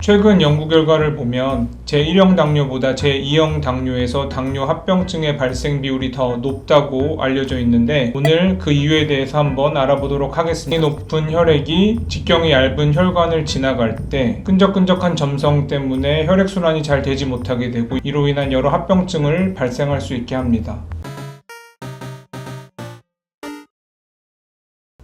최근 연구 결과를 보면 제1형 당뇨보다 제2형 당뇨에서 당뇨 합병증의 발생 비율이 더 높다고 알려져 있는데, 오늘 그 이유에 대해서 한번 알아보도록 하겠습니다. 높은 혈액이 직경이 얇은 혈관을 지나갈 때 끈적끈적한 점성 때문에 혈액순환이 잘 되지 못하게 되고, 이로 인한 여러 합병증을 발생할 수 있게 합니다.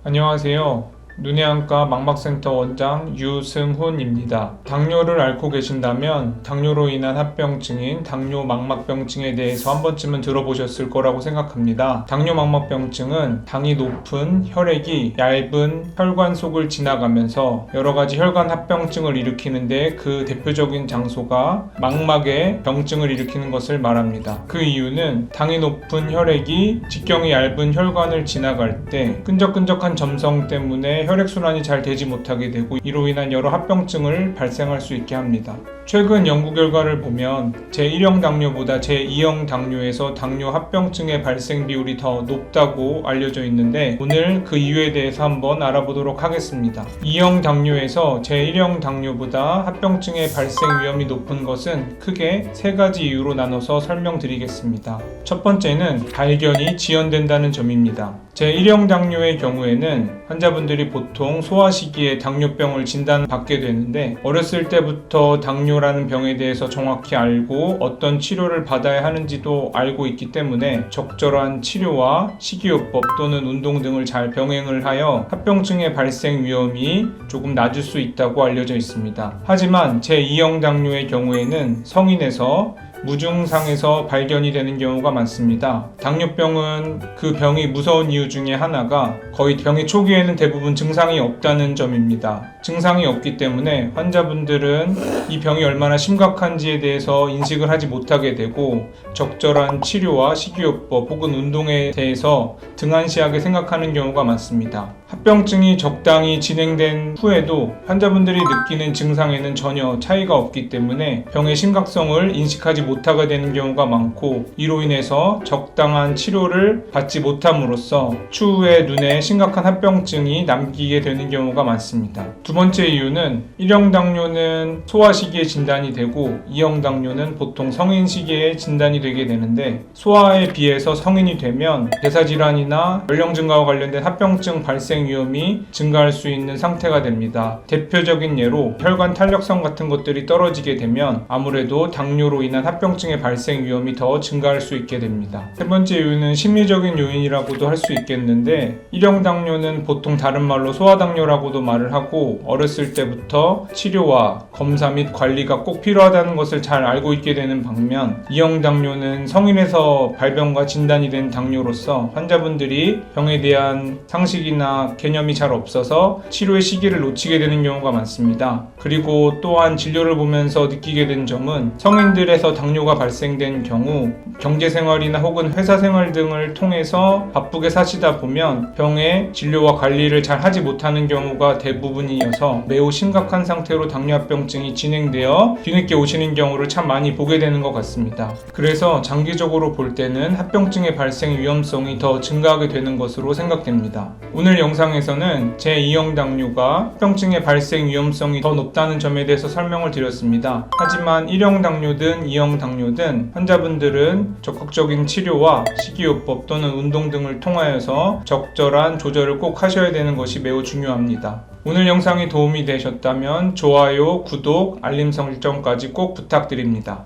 안녕하세요. 눈의 안과 망막센터 원장 유승훈입니다. 당뇨를 앓고 계신다면 당뇨로 인한 합병증인 당뇨 망막병증에 대해서 한 번쯤은 들어보셨을 거라고 생각합니다. 당뇨 망막병증은 당이 높은 혈액이 얇은 혈관 속을 지나가면서 여러 가지 혈관 합병증을 일으키는데, 그 대표적인 장소가 망막에 병증을 일으키는 것을 말합니다. 그 이유는 당이 높은 혈액이 직경이 얇은 혈관을 지나갈 때 끈적끈적한 점성 때문에 혈액순환이 잘 되지 못하게 되고, 이로 인한 여러 합병증을 발생할 수 있게 합니다. 최근 연구 결과를 보면 제1형 당뇨보다 제2형 당뇨에서 당뇨 합병증의 발생 비율이 더 높다고 알려져 있는데, 오늘 그 이유에 대해서 한번 알아보도록 하겠습니다. 2형 당뇨에서 제1형 당뇨보다 합병증의 발생 위험이 높은 것은 크게 세 가지 이유로 나눠서 설명드리겠습니다. 첫 번째는 발견이 지연된다는 점입니다. 제1형 당뇨의 경우에는 환자분들이 보통 소아 시기에 당뇨병을 진단받게 되는데, 어렸을 때부터 당뇨라는 병에 대해서 정확히 알고 어떤 치료를 받아야 하는지도 알고 있기 때문에 적절한 치료와 식이요법 또는 운동 등을 잘 병행을 하여 합병증의 발생 위험이 조금 낮을 수 있다고 알려져 있습니다. 하지만 제2형 당뇨의 경우에는 성인에서 무증상에서 발견이 되는 경우가 많습니다. 당뇨병은 그 병이 무서운 이유 중에 하나가 거의 병의 초기에는 대부분 증상이 없다는 점입니다. 증상이 없기 때문에 환자분들은 이 병이 얼마나 심각한지에 대해서 인식을 하지 못하게 되고, 적절한 치료와 식이요법 혹은 운동에 대해서 등한시하게 생각하는 경우가 많습니다. 합병증이 적당히 진행된 후에도 환자분들이 느끼는 증상에는 전혀 차이가 없기 때문에 병의 심각성을 인식하지 못하게 되는 경우가 많고, 이로 인해서 적당한 치료를 받지 못함으로써 추후에 눈에 심각한 합병증이 남기게 되는 경우가 많습니다. 두 번째 이유는 1형 당뇨는 소아 시기에 진단이 되고 2형 당뇨는 보통 성인 시기에 진단이 되게 되는데, 소아에 비해서 성인이 되면 대사질환이나 연령 증가와 관련된 합병증 발생 위험이 증가할 수 있는 상태가 됩니다. 대표적인 예로 혈관 탄력성 같은 것들이 떨어지게 되면 아무래도 당뇨로 인한 합병증의 발생 위험이 더 증가할 수 있게 됩니다. 세 번째 이유는 심리적인 요인이라고도 할 수 있겠는데, 1형 당뇨는 보통 다른 말로 소아당뇨라고도 말을 하고, 어렸을 때부터 치료와 검사 및 관리가 꼭 필요하다는 것을 잘 알고 있게 되는 반면, 2형 당뇨는 성인에서 발병과 진단이 된 당뇨로서 환자분들이 병에 대한 상식이나 개념이 잘 없어서 치료의 시기를 놓치게 되는 경우가 많습니다. 그리고 또한 진료를 보면서 느끼게 된 점은, 성인들에서 당뇨가 발생된 경우 경제생활이나 혹은 회사생활 등을 통해서 바쁘게 사시다 보면 병의 진료와 관리를 잘 하지 못하는 경우가 대부분이어서 매우 심각한 상태로 당뇨합병증이 진행되어 뒤늦게 오시는 경우를 참 많이 보게 되는 것 같습니다. 그래서 장기적으로 볼 때는 합병증의 발생 위험성이 더 증가하게 되는 것으로 생각됩니다. 오늘 영상에서는 제2형 당뇨가 합병증의 발생 위험성이 더 높다는 점에 대해서 설명을 드렸습니다. 하지만 1형 당뇨든 2형 당뇨든 환자분들은 적극적인 치료와 식이요법 또는 운동 등을 통하여서 적절한 조절을 꼭 하셔야 되는 것이 매우 중요합니다. 오늘 영상이 도움이 되셨다면 좋아요, 구독, 알림 설정까지 꼭 부탁드립니다.